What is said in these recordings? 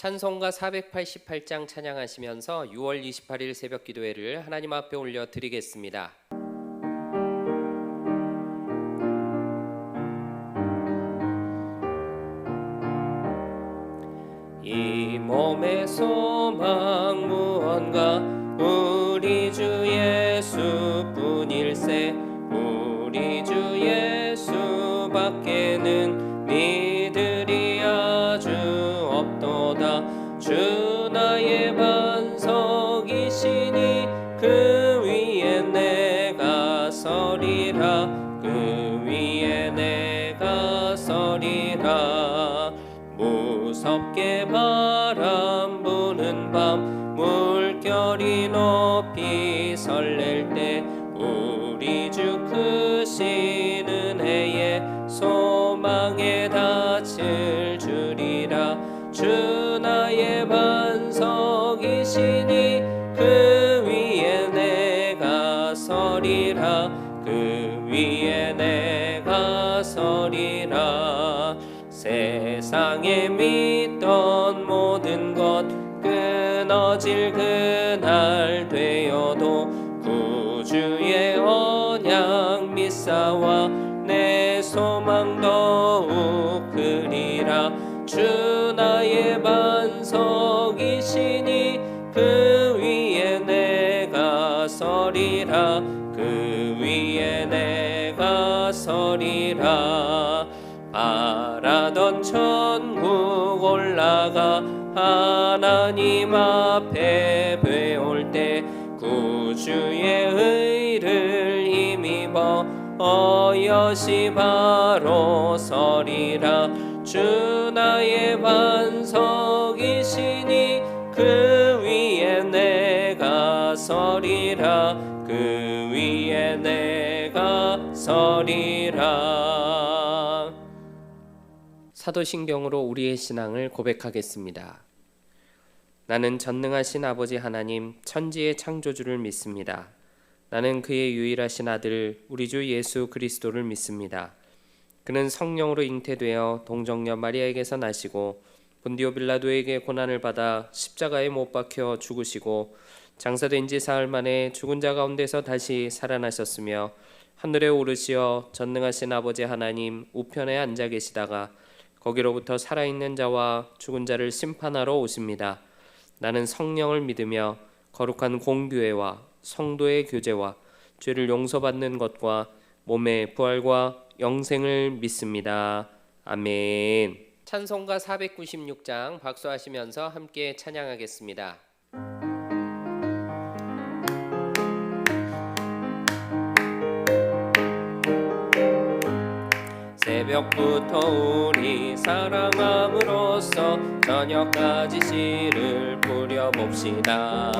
찬송가 488장 찬양하시면서 6월 28일 새벽 기도회를 하나님 앞에 올려 드리겠습니다. 이 몸의 소망 무언가 우리 주 예수뿐일세. 우리 주 예수밖에는 믿으리 아주 없도다. 주 나의 반석이시니 그 위에 내가 서리라. 그 위에 내가 서리라. 무섭게 바람 부는 밤 물결이 높이 설렐 때 우리 주 크신 은혜에 소망에 닿을 줄이라. 주 나의 반석이시니 그 위에 내가 서리라. 그 위에 내가 서리라. 세상에 믿던 모든 것 끊어질 그날 되어도 구주의 언약 믿사와 내 소망 더욱 크리라. 주 나의 반석이시니 그 위에 내가 서리라. 그 위에 내가 서리라. 바라던 천국 올라가 하나님 앞에 배울 때 구주의 의를 힘입어 어여시 바로 서리라. 주 나의 반석이시니 그 위에 내가 서리라. 그 위에 내가 서리라. 사도신경으로 우리의 신앙을 고백하겠습니다. 나는 전능하신 아버지 하나님 천지의 창조주를 믿습니다. 나는 그의 유일하신 아들 우리 주 예수 그리스도를 믿습니다. 그는 성령으로 잉태되어 동정녀 마리아에게서 나시고 본디오 빌라도에게 고난을 받아 십자가에 못 박혀 죽으시고 장사된 지 사흘 만에 죽은 자 가운데서 다시 살아나셨으며 하늘에 오르시어 전능하신 아버지 하나님 우편에 앉아 계시다가 거기로부터 살아있는 자와 죽은 자를 심판하러 오십니다. 나는 성령을 믿으며 거룩한 공교회와 성도의 교제와 죄를 용서받는 것과 몸의 부활과 영생을 믿습니다. 아멘. 찬송가 496장 박수하시면서 함께 찬양하겠습니다. 새벽부터 우리 사랑함으로써 저녁까지 씨를 뿌려봅시다.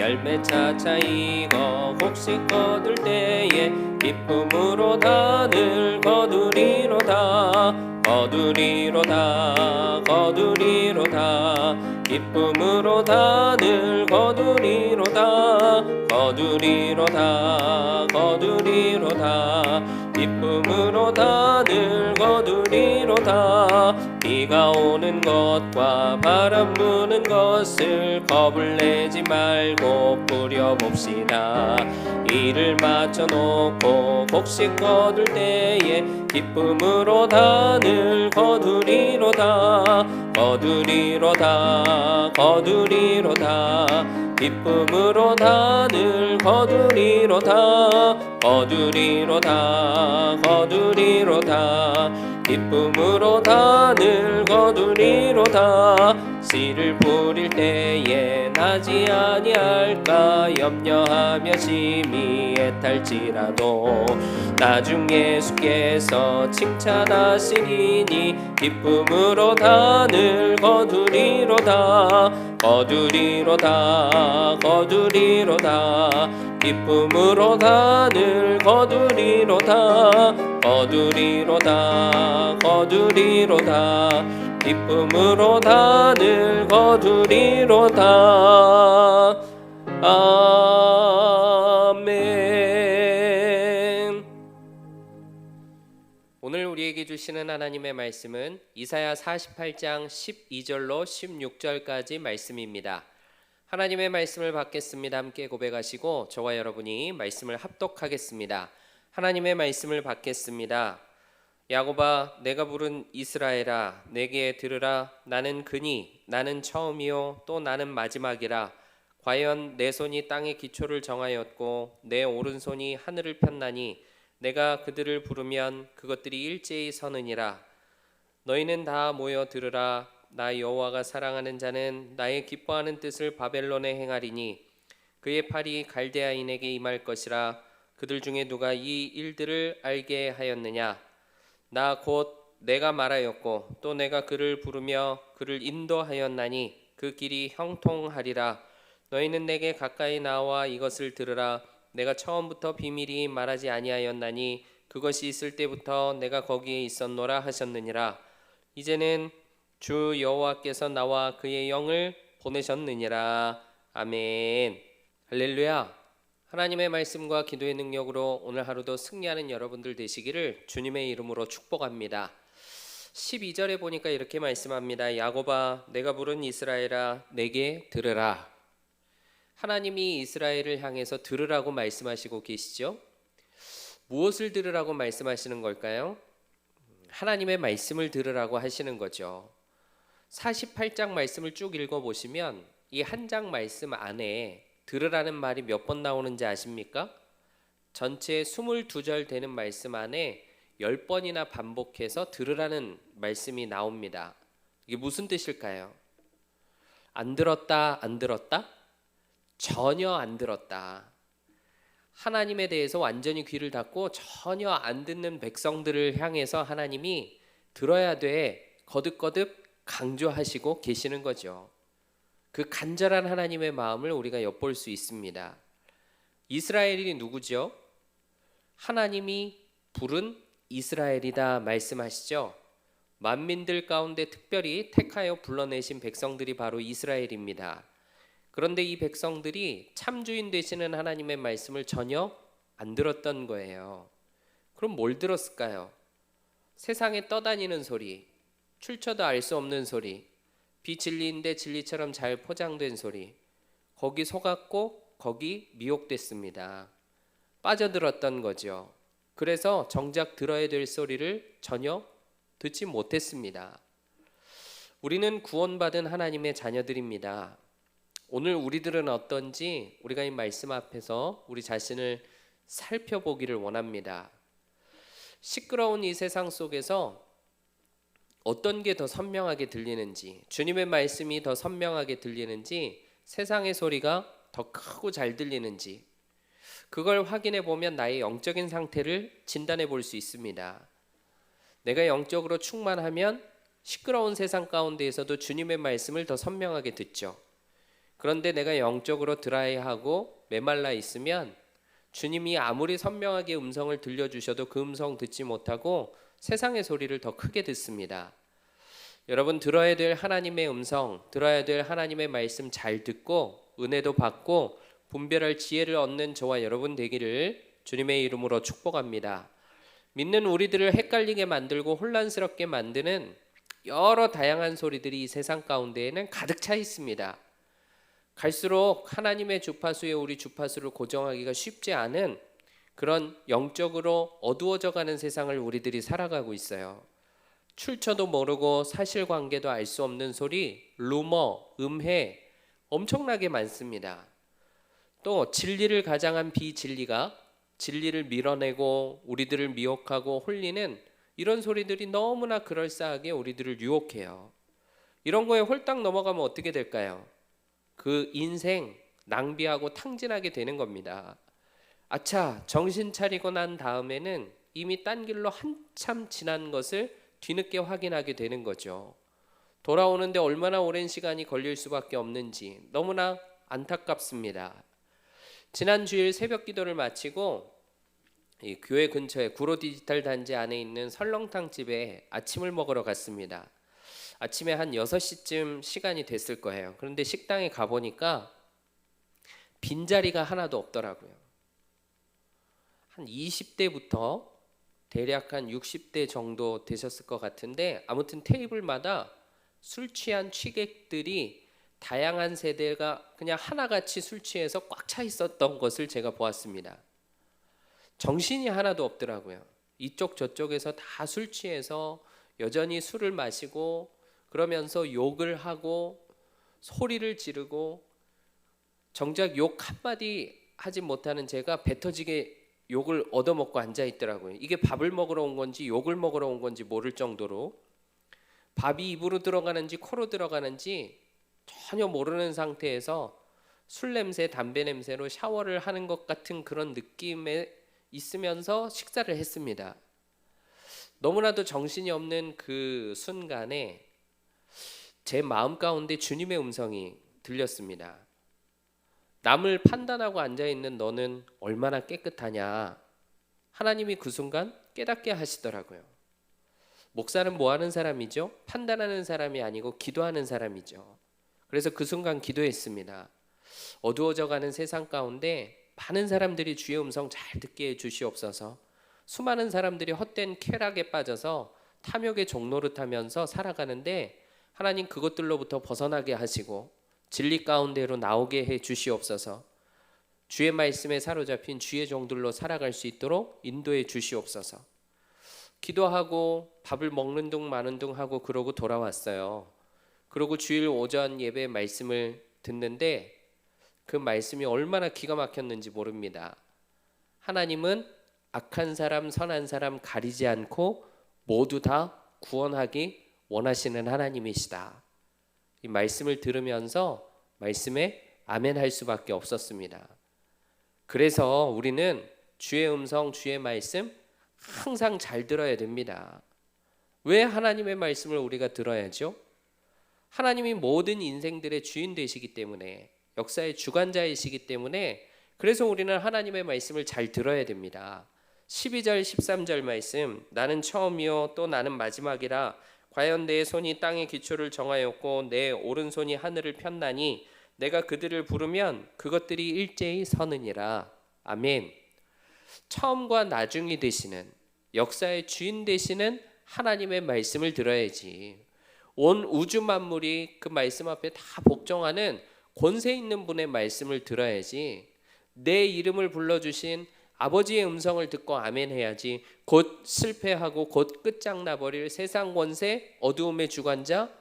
열매 차차 익어 곡식 거둘 때에 기쁨으로 단을 거두리로다. 거두리로다. 거두리로다. 기쁨으로 단을 거두리로다. 거두리로다. 거두리로다. 기쁨으로 단을 거두리로다. 비가 오는 것과 바람 부는 것을 겁을 내지 말고 뿌려봅시다. 이를 맞춰놓고 곡식 거둘 때에 기쁨으로 단을 거두리로다. 거두리로다. 거두리로다. 기쁨으로 단을 거두리로다. 거두리로다. 거두리로다. 기쁨으로 단을 거두리로다. 씨를 뿌릴 때에 나지 아니할까 염려하며 심히 애탈지라도 나중 예수께서 칭찬하시리니 기쁨으로 단을 거두리로다. 거두리로다. 거두리로다. 기쁨으로 단을 거두리로다. 거두리로다. 거두리로다. 기쁨으로 단을 거두리로다. 아멘. 오늘 우리에게 주시는 하나님의 말씀은 이사야 48장 12절로 16절까지 말씀입니다. 하나님의 말씀을 받겠습니다. 함께 고백하시고 저와 여러분이 말씀을 합독하겠습니다. 하나님의 말씀을 받겠습니다. 야곱아, 내가 부른 이스라엘아, 내게 들으라. 나는 그니, 나는 처음이요 또 나는 마지막이라. 과연 내 손이 땅의 기초를 정하였고 내 오른손이 하늘을 폈나니 내가 그들을 부르면 그것들이 일제히 서느니라. 너희는 다 모여 들으라. 나 여호와가 사랑하는 자는 나의 기뻐하는 뜻을 바벨론에 행하리니 그의 팔이 갈대아인에게 임할 것이라. 그들 중에 누가 이 일들을 알게 하였느냐? 나 곧 내가 말하였고 또 내가 그를 부르며 그를 인도하였나니 그 길이 형통하리라. 너희는 내게 가까이 나와 이것을 들으라. 내가 처음부터 비밀이 말하지 아니하였나니 그것이 있을 때부터 내가 거기에 있었노라 하셨느니라. 이제는 주 여호와께서 나와 그의 영을 보내셨느니라. 아멘. 할렐루야. 하나님의 말씀과 기도의 능력으로 오늘 하루도 승리하는 여러분들 되시기를 주님의 이름으로 축복합니다. 12절에 보니까 이렇게 말씀합니다. 야곱아, 내가 부른 이스라엘아, 내게 들으라. 하나님이 이스라엘을 향해서 들으라고 말씀하시고 계시죠? 무엇을 들으라고 말씀하시는 걸까요? 하나님의 말씀을 들으라고 하시는 거죠. 48장 말씀을 쭉 읽어보시면 이 한 장 말씀 안에 들으라는 말이 몇 번 나오는지 아십니까? 전체 22절 되는 말씀 안에 10번이나 반복해서 들으라는 말씀이 나옵니다. 이게 무슨 뜻일까요? 안 들었다, 안 들었다? 전혀 안 들었다. 하나님에 대해서 완전히 귀를 닫고 전혀 안 듣는 백성들을 향해서 하나님이 들어야 돼 거듭거듭 강조하시고 계시는 거죠. 그 간절한 하나님의 마음을 우리가 엿볼 수 있습니다. 이스라엘이 누구죠? 하나님이 부른 이스라엘이다 말씀하시죠. 만민들 가운데 특별히 택하여 불러내신 백성들이 바로 이스라엘입니다. 그런데 이 백성들이 참주인 되시는 하나님의 말씀을 전혀 안 들었던 거예요. 그럼 뭘 들었을까요? 세상에 떠다니는 소리, 출처도 알 수 없는 소리, 비진리인데 진리처럼 잘 포장된 소리, 거기 속았고 거기 미혹됐습니다. 빠져들었던 거죠. 그래서 정작 들어야 될 소리를 전혀 듣지 못했습니다. 우리는 구원받은 하나님의 자녀들입니다. 오늘 우리들은 어떤지 우리가 이 말씀 앞에서 우리 자신을 살펴보기를 원합니다. 시끄러운 이 세상 속에서 어떤 게 더 선명하게 들리는지, 주님의 말씀이 더 선명하게 들리는지, 세상의 소리가 더 크고 잘 들리는지, 그걸 확인해 보면 나의 영적인 상태를 진단해 볼 수 있습니다. 내가 영적으로 충만하면 시끄러운 세상 가운데에서도 주님의 말씀을 더 선명하게 듣죠. 그런데 내가 영적으로 드라이하고 메말라 있으면 주님이 아무리 선명하게 음성을 들려주셔도 그 음성 듣지 못하고 세상의 소리를 더 크게 듣습니다. 여러분, 들어야 될 하나님의 음성, 들어야 될 하나님의 말씀 잘 듣고 은혜도 받고 분별할 지혜를 얻는 저와 여러분 되기를 주님의 이름으로 축복합니다. 믿는 우리들을 헷갈리게 만들고 혼란스럽게 만드는 여러 다양한 소리들이 이 세상 가운데에는 가득 차 있습니다. 갈수록 하나님의 주파수에 우리 주파수를 고정하기가 쉽지 않은 그런 영적으로 어두워져 가는 세상을 우리들이 살아가고 있어요. 출처도 모르고 사실관계도 알 수 없는 소리, 루머, 음해 엄청나게 많습니다. 또 진리를 가장한 비진리가 진리를 밀어내고 우리들을 미혹하고 홀리는 이런 소리들이 너무나 그럴싸하게 우리들을 유혹해요. 이런 거에 홀딱 넘어가면 어떻게 될까요? 그 인생 낭비하고 탕진하게 되는 겁니다. 아차, 정신 차리고 난 다음에는 이미 딴 길로 한참 지난 것을 뒤늦게 확인하게 되는 거죠. 돌아오는데 얼마나 오랜 시간이 걸릴 수밖에 없는지 너무나 안타깝습니다. 지난 주일 새벽 기도를 마치고 이 교회 근처에 구로 디지털 단지 안에 있는 설렁탕 집에 아침을 먹으러 갔습니다. 아침에 한 6시쯤 시간이 됐을 거예요. 그런데 식당에 가보니까 빈자리가 하나도 없더라고요. 한 20대부터 대략 한 60대 정도 되셨을 것 같은데, 아무튼 테이블마다 술 취한 취객들이 다양한 세대가 그냥 하나같이 술 취해서 꽉 차 있었던 것을 제가 보았습니다. 정신이 하나도 없더라고요. 이쪽 저쪽에서 다 술 취해서 여전히 술을 마시고 그러면서 욕을 하고 소리를 지르고, 정작 욕 한마디 하지 못하는 제가 배 터지게 욕을 얻어먹고 앉아 있더라고요. 이게 밥을 먹으러 온 건지 욕을 먹으러 온 건지 모를 정도로, 밥이 입으로 들어가는지 코로 들어가는지 전혀 모르는 상태에서 술 냄새, 담배 냄새로 샤워를 하는 것 같은 그런 느낌에 있으면서 식사를 했습니다. 너무나도 정신이 없는 그 순간에 제 마음 가운데 주님의 음성이 들렸습니다. 남을 판단하고 앉아있는 너는 얼마나 깨끗하냐. 하나님이 그 순간 깨닫게 하시더라고요. 목사는 뭐 하는 사람이죠? 판단하는 사람이 아니고 기도하는 사람이죠. 그래서 그 순간 기도했습니다. 어두워져가는 세상 가운데 많은 사람들이 주의 음성 잘 듣게 해 주시옵소서. 수많은 사람들이 헛된 쾌락에 빠져서 탐욕의 종노릇하면서 살아가는데 하나님 그것들로부터 벗어나게 하시고 진리 가운데로 나오게 해 주시옵소서. 주의 말씀에 사로잡힌 주의 종들로 살아갈 수 있도록 인도해 주시옵소서. 기도하고 밥을 먹는 둥 마는 둥 하고 그러고 돌아왔어요. 그러고 주일 오전 예배 말씀을 듣는데 그 말씀이 얼마나 기가 막혔는지 모릅니다. 하나님은 악한 사람 선한 사람 가리지 않고 모두 다 구원하기 원하시는 하나님이시다. 이 말씀을 들으면서 말씀에 아멘 할 수밖에 없었습니다. 그래서 우리는 주의 음성, 주의 말씀 항상 잘 들어야 됩니다. 왜 하나님의 말씀을 우리가 들어야죠? 하나님이 모든 인생들의 주인 되시기 때문에, 역사의 주관자이시기 때문에, 그래서 우리는 하나님의 말씀을 잘 들어야 됩니다. 12절 13절 말씀, 나는 처음이요 또 나는 마지막이라. 과연 내 손이 땅의 기초를 정하였고 내 오른손이 하늘을 폈나니 내가 그들을 부르면 그것들이 일제히 서느니라. 아멘. 처음과 나중이 되시는, 역사의 주인 되시는 하나님의 말씀을 들어야지. 온 우주 만물이 그 말씀 앞에 다 복종하는 권세 있는 분의 말씀을 들어야지. 내 이름을 불러주신 아버지의 음성을 듣고 아멘 해야지. 곧 실패하고 곧 끝장나버릴 세상 권세, 어두움의 주관자,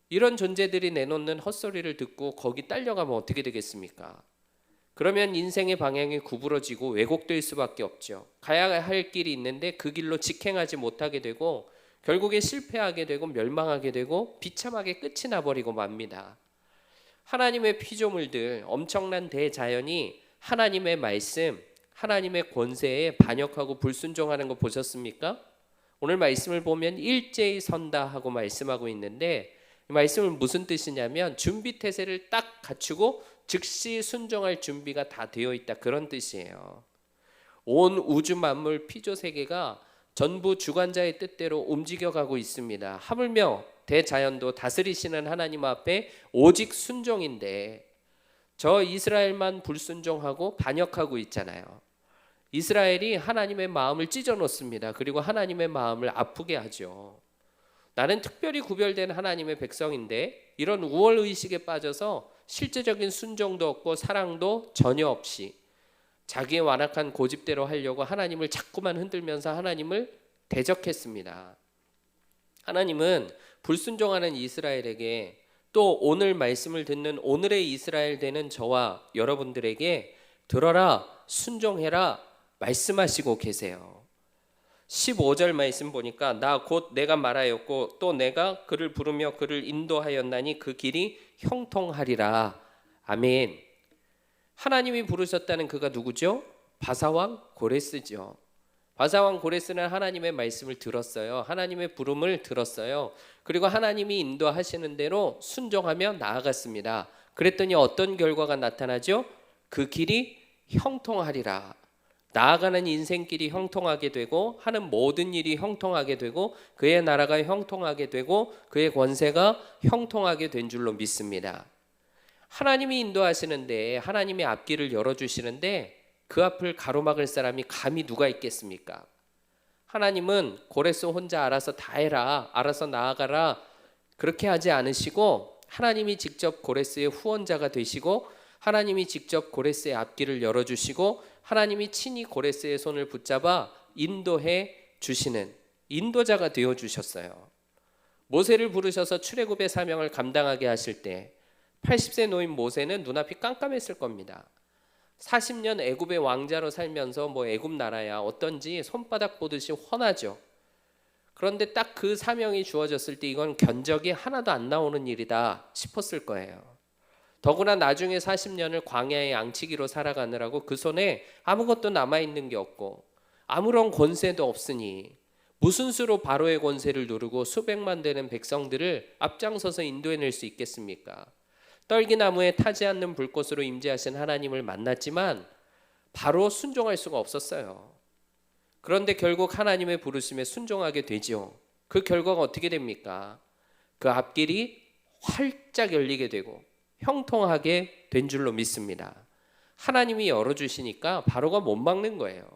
이런 존재들이 내놓는 헛소리를 듣고 거기 딸려가면 어떻게 되겠습니까? 그러면 인생의 방향이 구부러지고 왜곡될 수밖에 없죠. 가야 할 길이 있는데 그 길로 직행하지 못하게 되고 결국에 실패하게 되고 멸망하게 되고 비참하게 끝이 나버리고 맙니다. 하나님의 피조물들, 엄청난 대자연이 하나님의 말씀, 하나님의 권세에 반역하고 불순종하는 거 보셨습니까? 오늘 말씀을 보면 일제히 선다 하고 말씀하고 있는데, 이 말씀은 무슨 뜻이냐면 준비 태세를 딱 갖추고 즉시 순종할 준비가 다 되어 있다, 그런 뜻이에요. 온 우주 만물 피조 세계가 전부 주관자의 뜻대로 움직여가고 있습니다. 하물며 대자연도 다스리시는 하나님 앞에 오직 순종인데 저 이스라엘만 불순종하고 반역하고 있잖아요. 이스라엘이 하나님의 마음을 찢어놓습니다. 그리고 하나님의 마음을 아프게 하죠. 나는 특별히 구별된 하나님의 백성인데 이런 우월의식에 빠져서 실제적인 순종도 없고 사랑도 전혀 없이 자기의 완악한 고집대로 하려고 하나님을 자꾸만 흔들면서 하나님을 대적했습니다. 하나님은 불순종하는 이스라엘에게, 또 오늘 말씀을 듣는 오늘의 이스라엘 되는 저와 여러분들에게 들어라, 순종해라 말씀하시고 계세요. 15절 말씀 보니까 나 곧 내가 말하였고 또 내가 그를 부르며 그를 인도하였나니 그 길이 형통하리라. 아멘. 하나님이 부르셨다는 그가 누구죠? 바사왕 고레스죠. 바사왕 고레스는 하나님의 말씀을 들었어요. 하나님의 부름을 들었어요. 그리고 하나님이 인도하시는 대로 순종하며 나아갔습니다. 그랬더니 어떤 결과가 나타나죠? 그 길이 형통하리라. 나아가는 인생길이 형통하게 되고 하는 모든 일이 형통하게 되고 그의 나라가 형통하게 되고 그의 권세가 형통하게 된 줄로 믿습니다. 하나님이 인도하시는데, 하나님이 앞길을 열어주시는데 그 앞을 가로막을 사람이 감히 누가 있겠습니까? 하나님은 고레스 혼자 알아서 다 해라, 알아서 나아가라, 그렇게 하지 않으시고 하나님이 직접 고레스의 후원자가 되시고 하나님이 직접 고레스의 앞길을 열어주시고 하나님이 친히 고레스의 손을 붙잡아 인도해 주시는 인도자가 되어주셨어요. 모세를 부르셔서 출애굽의 사명을 감당하게 하실 때 80세 노인 모세는 눈앞이 깜깜했을 겁니다. 40년 애굽의 왕자로 살면서 뭐 애굽 나라야 어떤지 손바닥 보듯이 훤하죠. 그런데 딱 그 사명이 주어졌을 때 이건 견적이 하나도 안 나오는 일이다 싶었을 거예요. 더구나 나중에 40년을 광야의 양치기로 살아가느라고 그 손에 아무것도 남아있는 게 없고 아무런 권세도 없으니 무슨 수로 바로의 권세를 누르고 수백만 되는 백성들을 앞장서서 인도해낼 수 있겠습니까? 떨기나무에 타지 않는 불꽃으로 임재하신 하나님을 만났지만 바로 순종할 수가 없었어요. 그런데 결국 하나님의 부르심에 순종하게 되죠. 그 결과가 어떻게 됩니까? 그 앞길이 활짝 열리게 되고 형통하게 된 줄로 믿습니다. 하나님이 열어주시니까 바로가 못 막는 거예요.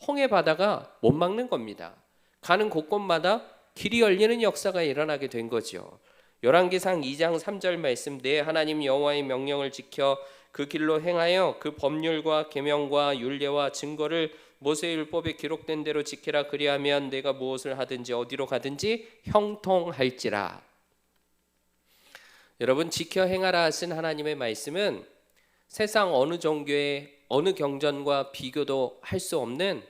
홍해 바다가 못 막는 겁니다. 가는 곳곳마다 길이 열리는 역사가 일어나게 된 거죠. 열왕기상 2장 3절 말씀, 내 하나님 여호와의 명령을 지켜 그 길로 행하여 그 법률과 계명과 율례와 증거를 모세의 율법에 기록된 대로 지키라. 그리하면 내가 무엇을 하든지 어디로 가든지 형통할지라. 여러분, 지켜 행하라 하신 하나님의 말씀은 세상 어느 종교의 어느 경전과 비교도 할 수 없는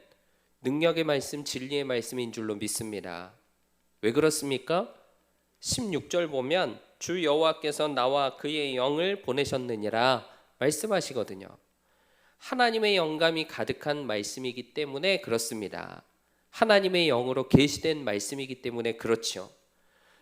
능력의 말씀, 진리의 말씀인 줄로 믿습니다. 왜 그렇습니까? 16절 보면 주 여호와께서 나와 그의 영을 보내셨느니라 말씀하시거든요. 하나님의 영감이 가득한 말씀이기 때문에 그렇습니다. 하나님의 영으로 계시된 말씀이기 때문에 그렇죠.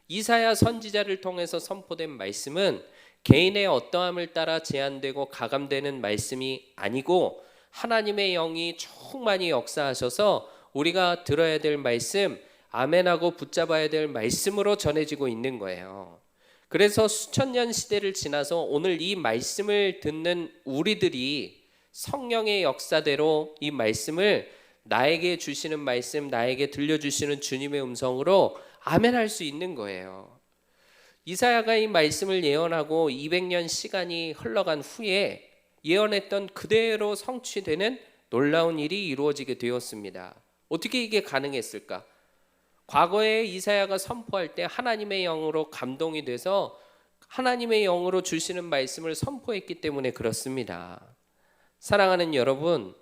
이사야 선지자를 통해서 선포된 말씀은 개인의 어떠함을 따라 제한되고 가감되는 말씀이 아니고 하나님의 영이 충만히 역사하셔서 우리가 들어야 될 말씀, 아멘하고 붙잡아야 될 말씀으로 전해지고 있는 거예요. 그래서 수천 년 시대를 지나서 오늘 이 말씀을 듣는 우리들이 성령의 역사대로 이 말씀을 나에게 주시는 말씀, 나에게 들려주시는 주님의 음성으로 아멘할 수 있는 거예요. 이사야가 이 말씀을 예언하고 200년 시간이 흘러간 후에 예언했던 그대로 성취되는 놀라운 일이 이루어지게 되었습니다. 어떻게 이게 가능했을까? 과거에 이사야가 선포할 때 하나님의 영으로 감동이 돼서 하나님의 영으로 주시는 말씀을 선포했기 때문에 그렇습니다. 사랑하는 여러분,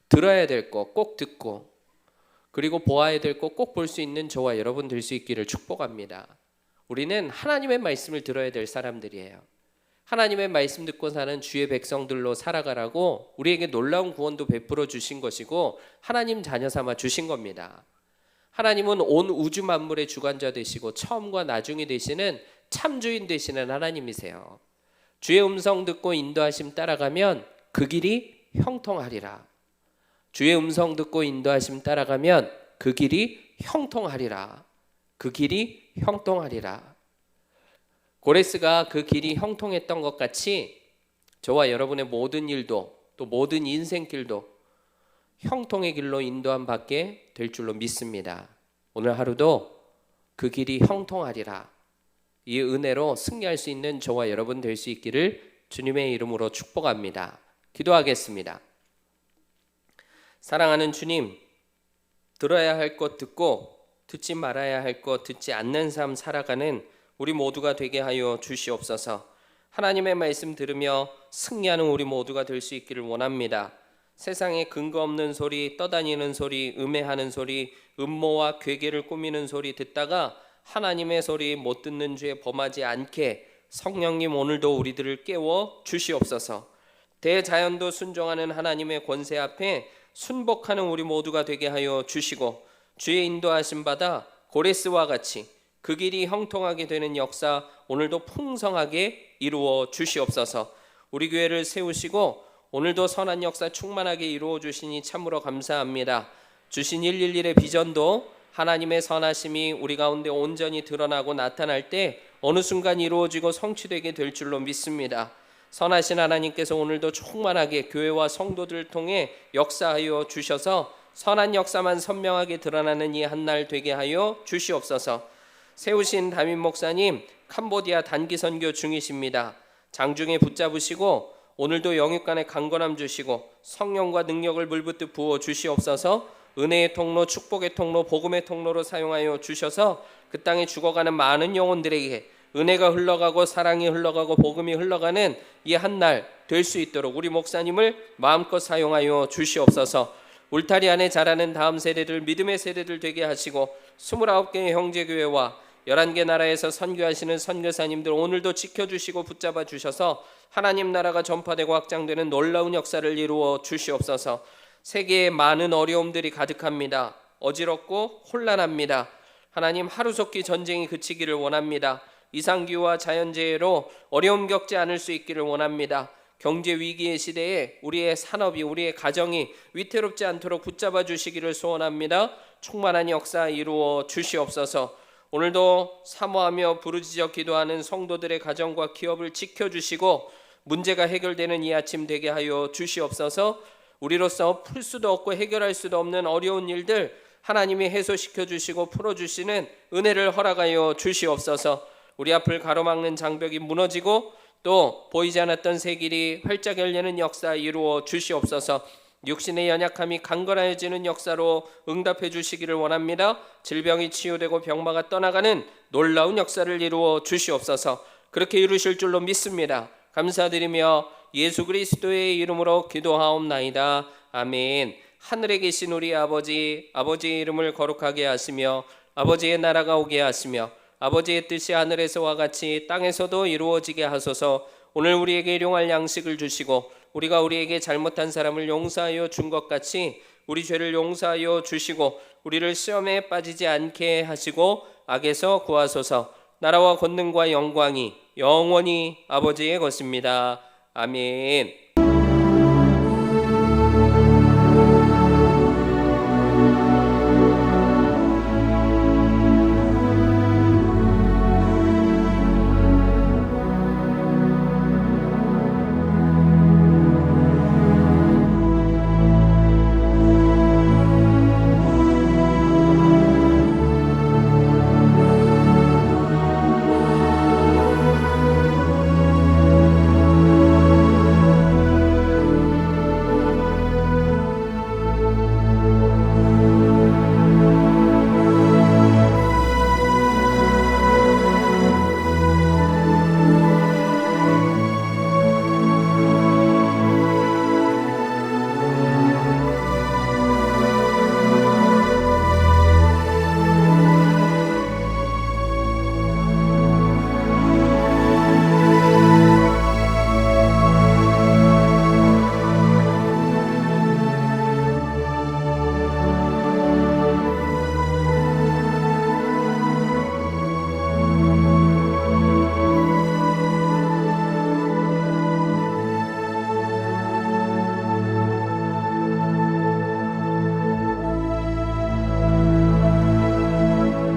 들어야 될 거 꼭 듣고 그리고 보아야 될 거 꼭 볼 수 있는 저와 여러분 될 수 있기를 축복합니다. 우리는 하나님의 말씀을 들어야 될 사람들이에요. 하나님의 말씀 듣고 사는 주의 백성들로 살아가라고 우리에게 놀라운 구원도 베풀어 주신 것이고 하나님 자녀 삼아 주신 겁니다. 하나님은 온 우주 만물의 주관자 되시고 처음과 나중이 되시는 참주인 되시는 하나님이세요. 주의 음성 듣고 인도하심 따라가면 그 길이 형통하리라. 주의 음성 듣고 인도하심 따라가면 그 길이 형통하리라. 그 길이 형통하리라. 고레스가 그 길이 형통했던 것 같이 저와 여러분의 모든 일도 또 모든 인생길도 형통의 길로 인도함 받게 될 줄로 믿습니다. 오늘 하루도 그 길이 형통하리라. 이 은혜로 승리할 수 있는 저와 여러분 될 수 있기를 주님의 이름으로 축복합니다. 기도하겠습니다. 사랑하는 주님, 들어야 할 것 듣고 듣지 말아야 할 것 듣지 않는 삶 살아가는 우리 모두가 되게 하여 주시옵소서. 하나님의 말씀 들으며 승리하는 우리 모두가 될 수 있기를 원합니다. 세상에 근거 없는 소리, 떠다니는 소리, 음해하는 소리, 음모와 괴계를 꾸미는 소리 듣다가 하나님의 소리 못 듣는 죄 범하지 않게 성령님 오늘도 우리들을 깨워 주시옵소서. 대자연도 순종하는 하나님의 권세 앞에 순복하는 우리 모두가 되게 하여 주시고 주의 인도하심 받아 고레스와 같이 그 길이 형통하게 되는 역사 오늘도 풍성하게 이루어 주시옵소서. 우리 교회를 세우시고 오늘도 선한 역사 충만하게 이루어 주시니 참으로 감사합니다. 주신 111의 비전도 하나님의 선하심이 우리 가운데 온전히 드러나고 나타날 때 어느 순간 이루어지고 성취되게 될 줄로 믿습니다. 선하신 하나님께서 오늘도 충만하게 교회와 성도들을 통해 역사하여 주셔서 선한 역사만 선명하게 드러나는 이 한날 되게 하여 주시옵소서. 세우신 담임 목사님 캄보디아 단기 선교 중이십니다. 장중에 붙잡으시고 오늘도 영육간에 강건함 주시고 성령과 능력을 물붓듯 부어 주시옵소서. 은혜의 통로, 축복의 통로, 복음의 통로로 사용하여 주셔서 그 땅에 죽어가는 많은 영혼들에게 은혜가 흘러가고 사랑이 흘러가고 복음이 흘러가는 이 한날 될 수 있도록 우리 목사님을 마음껏 사용하여 주시옵소서. 울타리 안에 자라는 다음 세대들, 믿음의 세대들 되게 하시고 29개의 형제교회와 11개 나라에서 선교하시는 선교사님들 오늘도 지켜주시고 붙잡아 주셔서 하나님 나라가 전파되고 확장되는 놀라운 역사를 이루어 주시옵소서. 세계에 많은 어려움들이 가득합니다. 어지럽고 혼란합니다. 하나님, 하루속히 전쟁이 그치기를 원합니다. 이상기후와 자연재해로 어려움 겪지 않을 수 있기를 원합니다. 경제 위기의 시대에 우리의 산업이, 우리의 가정이 위태롭지 않도록 붙잡아 주시기를 소원합니다. 충만한 역사 이루어 주시옵소서. 오늘도 사모하며 부르짖어 기도하는 성도들의 가정과 기업을 지켜주시고 문제가 해결되는 이 아침 되게 하여 주시옵소서. 우리로서 풀 수도 없고 해결할 수도 없는 어려운 일들 하나님이 해소시켜 주시고 풀어주시는 은혜를 허락하여 주시옵소서. 우리 앞을 가로막는 장벽이 무너지고 또 보이지 않았던 새 길이 활짝 열리는 역사 이루어 주시옵소서. 육신의 연약함이 강건해지는 역사로 응답해 주시기를 원합니다. 질병이 치유되고 병마가 떠나가는 놀라운 역사를 이루어 주시옵소서. 그렇게 이루실 줄로 믿습니다. 감사드리며 예수 그리스도의 이름으로 기도하옵나이다. 아멘. 하늘에 계신 우리 아버지, 아버지의 이름을 거룩하게 하시며 아버지의 나라가 오게 하시며 아버지의 뜻이 하늘에서와 같이 땅에서도 이루어지게 하소서. 오늘 우리에게 일용할 양식을 주시고 우리가 우리에게 잘못한 사람을 용서하여 준 것 같이 우리 죄를 용서하여 주시고 우리를 시험에 빠지지 않게 하시고 악에서 구하소서. 나라와 권능과 영광이 영원히 아버지의 것입니다. 아멘.